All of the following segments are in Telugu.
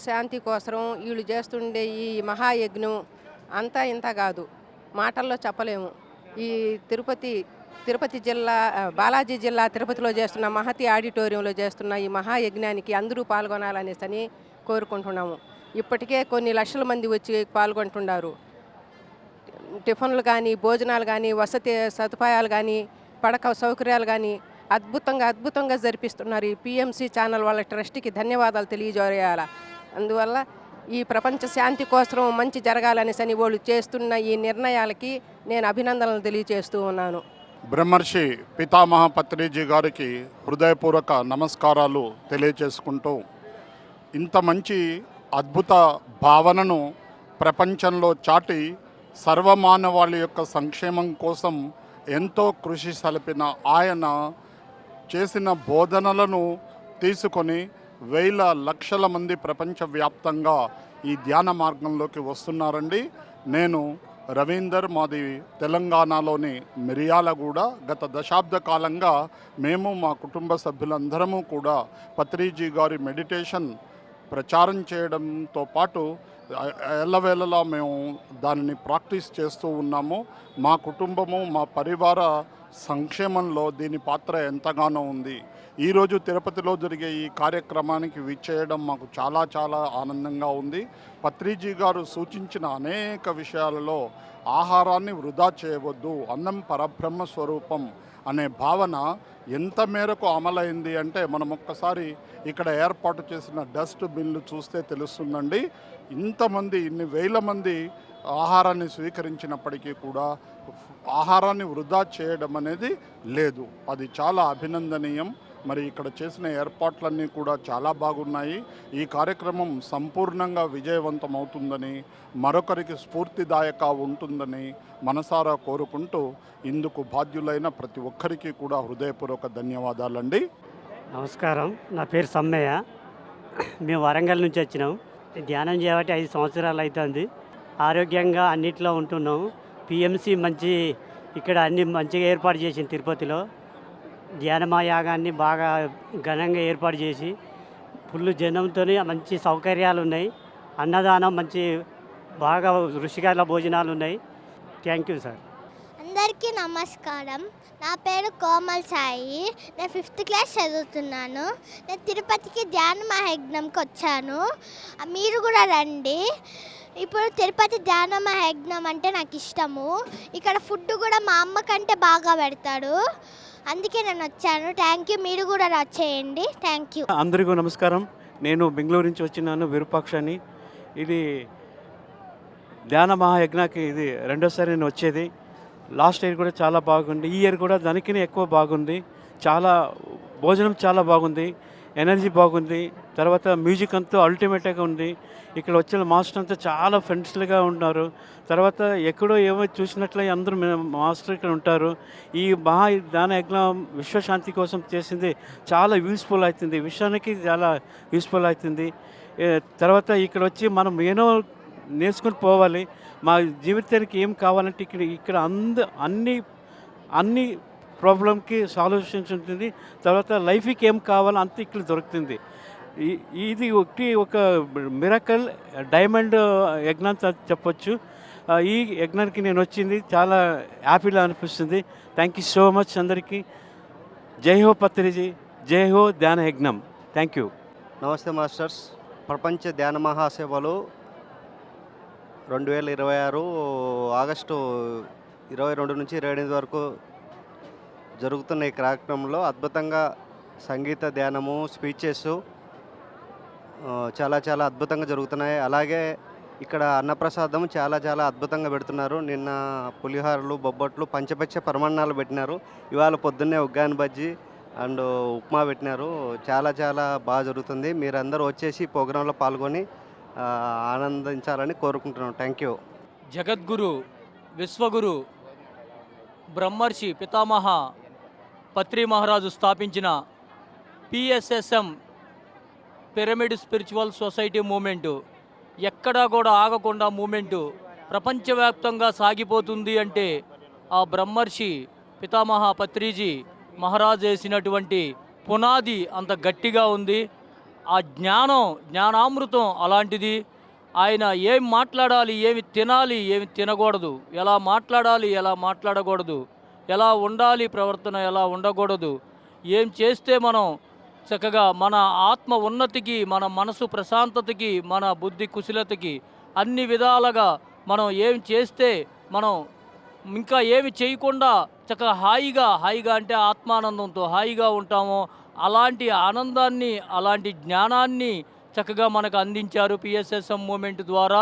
శాంతి కోసం వీళ్ళు చేస్తుండే ఈ మహాయజ్ఞం అంతా ఇంత కాదు, మాటల్లో చెప్పలేము. ఈ తిరుపతి జిల్లా బాలాజీ జిల్లా తిరుపతిలో చేస్తున్న మహతి ఆడిటోరియంలో చేస్తున్న ఈ మహాయజ్ఞానికి అందరూ పాల్గొనాలనేసి కోరుకుంటున్నాము. ఇప్పటికే కొన్ని లక్షల మంది వచ్చి పాల్గొంటున్నారు. టిఫిన్లు కానీ, భోజనాలు కానీ, వసతి సదుపాయాలు కానీ, పడక సౌకర్యాలు కానీ అద్భుతంగా జరిపిస్తున్నారు. ఈ పిఎంసి ఛానల్ వాళ్ళ ట్రస్ట్కి ధన్యవాదాలు తెలియజేయాలి. అందువల్ల ఈ ప్రపంచ శాంతి కోసం మంచి జరగాలనేసి వాళ్ళు చేస్తున్న ఈ నిర్ణయాలకి నేను అభినందనలు తెలియజేస్తూ ఉన్నాను. బ్రహ్మర్షి పితామహ పత్రిజీ గారికి హృదయపూర్వక నమస్కారాలు తెలియజేసుకుంటూ, ఇంత మంచి అద్భుత భావనను ప్రపంచంలో చాటి సర్వమానవాళి యొక్క సంక్షేమం కోసం ఎంతో కృషి సలిపిన ఆయన చేసిన బోధనలను తీసుకొని వేల లక్షల మంది ప్రపంచవ్యాప్తంగా ఈ ధ్యాన మార్గంలోకి వస్తున్నారండి. నేను రవీందర్, మాది తెలంగాణలోని మిర్యాలగూడ. గత దశాబ్ద కాలంగా మేము మా కుటుంబ సభ్యులందరము కూడా పత్రిజీ గారి మెడిటేషన్ ప్రచారం చేయడంతో పాటు ఎల్లవేళలా మేము దానిని ప్రాక్టీస్ చేస్తూ ఉన్నాము. మా కుటుంబము, మా పరివార సంక్షేమంలో దీని పాత్ర ఎంతగానో ఉంది. ఈరోజు తిరుపతిలో జరిగే ఈ కార్యక్రమానికి విచ్చేయడం మాకు చాలా చాలా ఆనందంగా ఉంది. పత్రిజీ గారు సూచించిన అనేక విషయాలలో ఆహారాన్ని వృధా చేయవద్దు, అన్నం పరబ్రహ్మ స్వరూపం అనే భావన ఎంత మేరకు అమలైంది అంటే మనం ఒక్కసారి ఇక్కడ ఏర్పాటు చేసిన డస్ట్ బిన్లు చూస్తే తెలుస్తుందండి. ఇంతమంది, ఇన్ని వేల మంది ఆహారాన్ని స్వీకరించినప్పటికీ కూడా ఆహారాన్ని వృధా చేయడం అనేది లేదు. అది చాలా అభినందనీయం. మరి ఇక్కడ చేసిన ఏర్పాట్లన్నీ కూడా చాలా బాగున్నాయి. ఈ కార్యక్రమం సంపూర్ణంగా విజయవంతం అవుతుందని, మరొకరికి స్ఫూర్తిదాయక ఉంటుందని మనసారా కోరుకుంటూ, ఇందుకు బాధ్యులైన ప్రతి ఒక్కరికి కూడా హృదయపూర్వక ధన్యవాదాలండి. నమస్కారం, నా పేరు సమ్మయ్య. మేము వరంగల్ నుంచి వచ్చినాం. ధ్యానం చేయబట్టి 5 సంవత్సరాలు అవుతుంది. ఆరోగ్యంగా అన్నిట్లో ఉంటున్నాం. పిఎంసి ఇక్కడ అన్ని మంచిగా ఏర్పాటు చేసింది. తిరుపతిలో ధ్యానమయాగాన్ని బాగా ఘనంగా ఏర్పాటు చేసి ఫుల్ జనంతో మంచి సౌకర్యాలు ఉన్నాయి. అన్నదానం బాగా రుచికర భోజనాలు ఉన్నాయి. Thank you sir. అందరికీ నమస్కారం. నా పేరు కోమల్ సాయి. నేను 5th క్లాస్ చదువుతున్నాను. నేను తిరుపతికి ధ్యాన మహాయజ్ఞంకి వచ్చాను. మీరు కూడా రండి. ఇప్పుడు తిరుపతి ధ్యాన మహాయజ్ఞం అంటే నాకు ఇష్టము. ఇక్కడ ఫుడ్ కూడా మా అమ్మ కంటే బాగా పెడతాడు. అందుకే నేను వచ్చాను. Thank you. మీరు కూడా వచ్చేయండి. Thank you. అందరికీ నమస్కారం. నేను బెంగళూరు నుంచి వచ్చినాను, విరూపాక్షని. ఇది ధ్యాన మహాయజ్ఞకి ఇది రెండోసారి నేను వచ్చేది. లాస్ట్ ఇయర్ కూడా చాలా బాగుంది. ఈ ఇయర్ కూడా దానికి ఎక్కువ బాగుంది. చాలా భోజనం చాలా బాగుంది, ఎనర్జీ బాగుంది. తర్వాత మ్యూజిక్ అంతా అల్టిమేట్గా ఉంది. ఇక్కడ వచ్చిన మాస్టర్ అంతా చాలా ఫ్రెండ్స్లుగా ఉన్నారు. తర్వాత ఎక్కడో ఏమో చూసినట్లే అందరూ మాస్టర్ ఇక్కడ ఉంటారు. ఈ మహా ధ్యాన యజ్ఞం విశ్వశాంతి కోసం చేసింది చాలా యూస్ఫుల్ అవుతుంది, విశ్వానికి చాలా యూస్ఫుల్ అవుతుంది. తర్వాత ఇక్కడ వచ్చి మనం ఏనో నేర్చుకుని పోవాలి. మా జీవితానికి ఏం కావాలంటే ఇక్కడ అన్ని ప్రాబ్లంకి సాల్యూషన్స్ ఉంటుంది. తర్వాత లైఫ్కి ఏం కావాలో అంత ఇక్కడ దొరుకుతుంది. ఇది ఒక మిరకల్ డైమండ్ యజ్ఞం చెప్పొచ్చు. ఈ యజ్ఞానికి నేను వచ్చింది చాలా హ్యాపీగా అనిపిస్తుంది. థ్యాంక్ యూ సో మచ్ అందరికీ. జై హో పత్రిజీ, జై హో ధ్యాన యజ్ఞం. Thank you. నమస్తే మాస్టర్స్. ప్రపంచ ధ్యాన మహాసేవలు 2026 ఆగస్టు 22 నుంచి 28 వరకు జరుగుతున్న ఈ కార్యక్రమంలో అద్భుతంగా సంగీత ధ్యానము, స్పీచెస్ చాలా చాలా అద్భుతంగా జరుగుతున్నాయి. అలాగే ఇక్కడ అన్నప్రసాదం చాలా చాలా అద్భుతంగా పెడుతున్నారు. నిన్న పులిహోరలు, బొబ్బట్లు, పంచపక్ష పరమాన్నాలు పెట్టినారు. ఇవాళ పొద్దున్నే ఉగ్గాని బజ్జీ అండ్ ఉప్మా పెట్టినారు. చాలా చాలా బాగా జరుగుతుంది. మీరందరూ వచ్చేసి ప్రోగ్రాంలో పాల్గొని ఆనందించాలని కోరుకుంటున్నాను. Thank you. జగద్గురు, విశ్వగురు, బ్రహ్మర్షి పితామహ పత్రి మహారాజు స్థాపించిన PSSM pyramid spiritual society movement ఎక్కడా కూడా ఆగకుండా మూమెంటు ప్రపంచవ్యాప్తంగా సాగిపోతుంది అంటే ఆ బ్రహ్మర్షి పితామహ పత్రిజీ మహారాజు వేసినటువంటి పునాది అంత గట్టిగా ఉంది. ఆ జ్ఞానామృతం అలాంటిది. ఆయన ఏం మాట్లాడాలి, ఏమి తినాలి, ఏమి తినకూడదు, ఎలా మాట్లాడాలి, ఎలా మాట్లాడకూడదు, ఎలా ఉండాలి, ప్రవర్తన ఎలా ఉండకూడదు, ఏం చేస్తే మనం చక్కగా మన ఆత్మ ఉన్నతికి, మన మనసు ప్రశాంతతకి, మన బుద్ధి కుశలతకి అన్ని విధాలుగా మనం ఏం చేస్తే మనం ఇంకా ఏమి చేయకుండా చక్కగా హాయిగా అంటే ఆత్మానందంతో హాయిగా ఉంటామో అలాంటి ఆనందాన్ని, అలాంటి జ్ఞానాన్ని చక్కగా మనకు అందించారు పిఎస్ఎస్ఎం మూమెంట్ ద్వారా.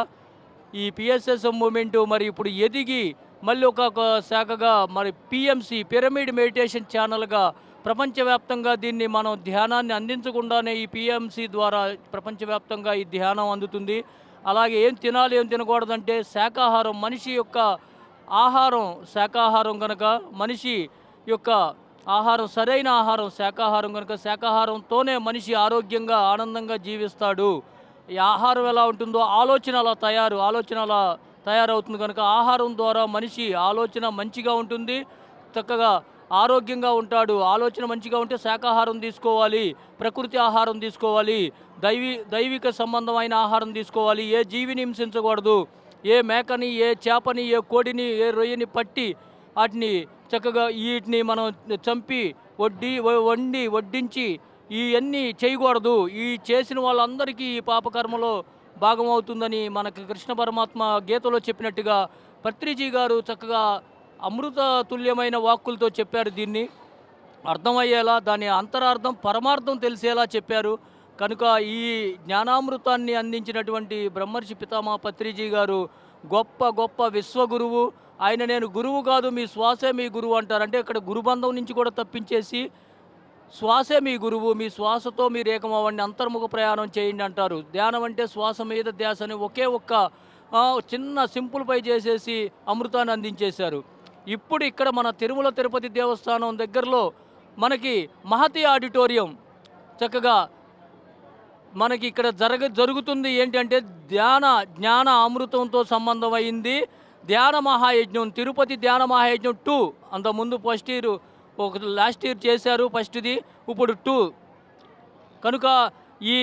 ఈ పిఎస్ఎస్ఎం మూమెంట్ మరి ఇప్పుడు ఎదిగి మళ్ళీ ఒక శాఖగా మరి పిఎంసి పిరమిడ్ మెడిటేషన్ ఛానల్గా ప్రపంచవ్యాప్తంగా దీన్ని మనం ధ్యానాన్ని అందించకుండానే ఈ పిఎంసి ద్వారా ప్రపంచవ్యాప్తంగా ఈ ధ్యానం అందుతుంది. అలాగే ఏం తినాలి, ఏం తినకూడదంటే శాకాహారం, మనిషి యొక్క ఆహారం శాకాహారం కనుక, మనిషి యొక్క ఆహారం సరైన ఆహారం శాకాహారం కనుక, శాకాహారంతోనే మనిషి ఆరోగ్యంగా ఆనందంగా జీవిస్తాడు. ఈ ఆహారం ఎలా ఉంటుందో ఆలోచన అలా తయారవుతుంది కనుక ఆహారం ద్వారా మనిషి ఆలోచన మంచిగా ఉంటుంది, చక్కగా ఆరోగ్యంగా ఉంటాడు. ఆలోచన మంచిగా ఉంటే శాకాహారం తీసుకోవాలి, ప్రకృతి ఆహారం తీసుకోవాలి, దైవిక సంబంధమైన ఆహారం తీసుకోవాలి. ఏ జీవిని హింసించకూడదు, ఏ మేకని, ఏ చేపని, ఏ కోడిని, ఏ రొయ్యని పట్టి వాటిని చక్కగా వీటిని మనం చంపి వండి వడ్డించి ఇవన్నీ చేయకూడదు. ఈ చేసిన వాళ్ళందరికీ ఈ పాపకర్మలో భాగమవుతుందని మనకి కృష్ణ పరమాత్మ గీతలో చెప్పినట్టుగా పత్రిజీ గారు చక్కగా అమృత తుల్యమైన వాక్కులతో చెప్పారు. దీన్ని అర్థమయ్యేలా, దాని అంతరార్థం పరమార్థం తెలిసేలా చెప్పారు. కనుక ఈ జ్ఞానామృతాన్ని అందించినటువంటి బ్రహ్మర్షి పితామహ పత్రిజీ గారు గొప్ప విశ్వగురువు. ఆయన నేను గురువు కాదు, మీ శ్వాసే మీ గురువు అంటారు. అంటే ఇక్కడ గురుబంధం నుంచి కూడా తప్పించేసి శ్వాసే మీ గురువు, మీ శ్వాసతో మీరు ఏకమవ్వండి, అంతర్ముఖ ప్రయాణం చేయండి అంటారు. ధ్యానం అంటే శ్వాస మీద ధ్యాస అని ఒకే ఒక్క చిన్న సింపుల్పై చేసేసి అమృతాన్ని అందించేశారు. ఇప్పుడు ఇక్కడ మన తిరుమల తిరుపతి దేవస్థానం దగ్గరలో మనకి మహతి ఆడిటోరియం చక్కగా మనకి ఇక్కడ జరుగుతుంది. ఏంటంటే జ్ఞాన అమృతంతో సంబంధమైంది ధ్యాన మహాయజ్ఞం, తిరుపతి ధ్యాన మహాయజ్ఞం 2. అంతకుముందు ఫస్ట్ ఇయర్ లాస్ట్ ఇయర్ చేశారు, ఫస్ట్ది, ఇప్పుడు 2. కనుక ఈ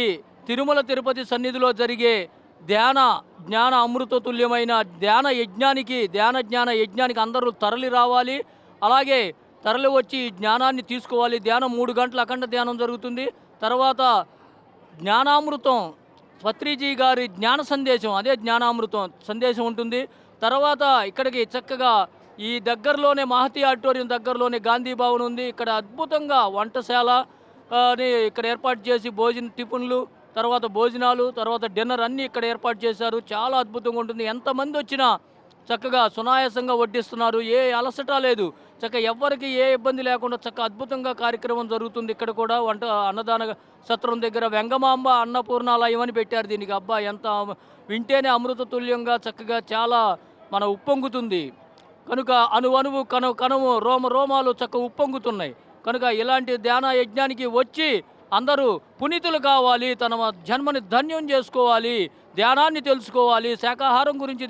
తిరుమల తిరుపతి సన్నిధిలో జరిగే జ్ఞాన అమృతతుల్యమైన ధ్యాన జ్ఞాన యజ్ఞానికి అందరూ తరలి రావాలి. అలాగే తరలి వచ్చి జ్ఞానాన్ని తీసుకోవాలి. ధ్యానం 3 గంటల అఖండ ధ్యానం జరుగుతుంది. తర్వాత జ్ఞానామృతం పత్రిజీ గారి జ్ఞాన సందేశం, అదే జ్ఞానామృతం సందేశం ఉంటుంది. తర్వాత ఇక్కడికి చక్కగా ఈ దగ్గరలోనే మహతి ఆడిటోరియం దగ్గరలోనే గాంధీ భవన్ ఉంది. ఇక్కడ అద్భుతంగా వంటశాల ఇక్కడ ఏర్పాటు చేసి టిఫిన్లు, తర్వాత భోజనాలు, తర్వాత డిన్నర్ అన్నీ ఇక్కడ ఏర్పాటు చేశారు. చాలా అద్భుతంగా ఉంటుంది. ఎంతమంది వచ్చినా చక్కగా సునాయాసంగా వడ్డిస్తున్నారు. ఏ అలసట లేదు. చక్కగా ఎవ్వరికి ఏ ఇబ్బంది లేకుండా అద్భుతంగా కార్యక్రమం జరుగుతుంది. ఇక్కడ కూడా అన్నదాన సత్రం దగ్గర వెంగమాంబ అన్నపూర్ణాలయం అని పెట్టారు దీనికి. అబ్బా, ఎంత వింటేనే అమృత తుల్యంగా చక్కగా చాలా మన ఉప్పొంగుతుంది. కనుక అణువు కణము రోమాలు ఉప్పొంగుతున్నాయి. కనుక ఇలాంటి ధ్యాన యజ్ఞానికి వచ్చి అందరూ పునీతులు కావాలి, తన జన్మని ధన్యం చేసుకోవాలి, ధ్యానాన్ని తెలుసుకోవాలి, శాకాహారం గురించి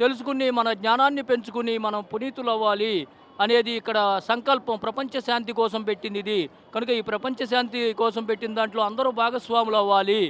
తెలుసుకుని మన జ్ఞానాన్ని పెంచుకుని మనం పునీతులు అవ్వాలి అనేది ఇక్కడ సంకల్పం. ప్రపంచ శాంతి కోసం పెట్టింది ఇది. కనుక ఈ ప్రపంచ శాంతి కోసం పెట్టిన దాంట్లో అందరూ భాగస్వాములు అవ్వాలి.